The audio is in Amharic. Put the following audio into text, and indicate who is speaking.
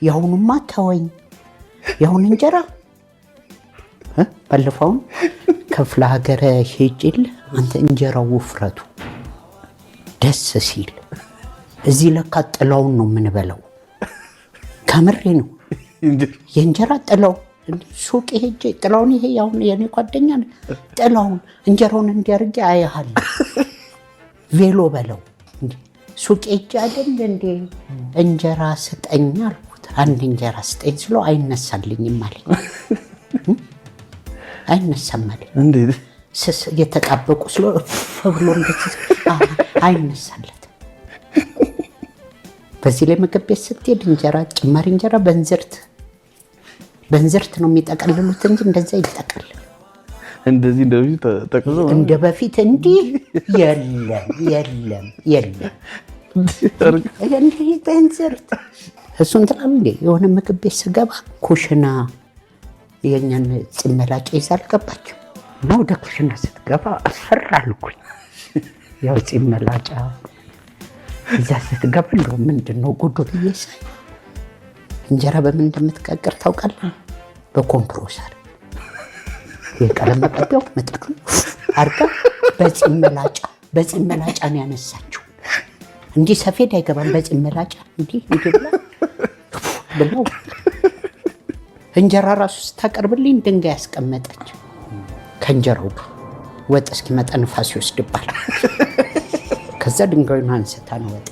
Speaker 1: ያሁንማ ተወኝ። ያሁን እንጀራ ባለፈውን ክፍለ ሀገር ሄጅል አንተ እንጀራው ውፍረቱ ደስ ሲል እዚህ ለካ ጥላውን ነው የምንበላው። ከምሬ ነው የእንጀራ ጥላው ሱቅ ሄጄ ጥላውን ይሄ ያሁን የኔ ጓደኛ ጥላውን እንጀራውን እንዲያርጌ አያሃል ቬሎ በለው ሱቅ ሄጄ አይደል እንዴ እንጀራ ስጠኝ አልኩት። አንድ እንጀራ ስጠኝ ስለው አይነሳልኝም አለኝ። አይነሳም አለኝ።
Speaker 2: እንዴት
Speaker 1: ስስ እየተጣበቁ ስለ ብሎ እንደዚህ አይነሳለትም። በዚህ ላይ ምግብ ቤት ስትሄድ እንጀራ ጭማሪ እንጀራ በእንዝርት ነው የሚጠቀልሉት እንጂ እንደዛ ይጠቀልል
Speaker 2: እንደዚህ እንደዚህ ተጠቅሎ
Speaker 1: እንደ በፊት እንዲህ የለም እንዲህ በእንዝርት እሱን ትላም እንዴ የሆነ ምግብ ቤት ስገባ ኩሽና የኛን ጽመላጭ ይዛል ገባችሁ እና ወደ ኩሽና ስትገባ አፈራልኩኝ። ያው ጽመላጫ እዛ ስትገባ እንደው ምንድነው ጉዱ ብዬ ሳይ እንጀራ በምን እንደምትቀቅር ታውቃለህ? በኮምፕሮሰር የቀለም መቀቢያው መጥቁ አርጋ በጽመላጫ ነው ያነሳችው። እንዲህ ሰፌድ አይገባም። በጽመላጫ እንዲህ ብለው እንጀራ ራሱ ስታቀርብልኝ ድንጋይ ያስቀመጠች ከእንጀራው ወጥ እስኪመጣ ንፋስ ይወስድባል። ከዛ ድንጋዩን አንስታ ነው ወጥ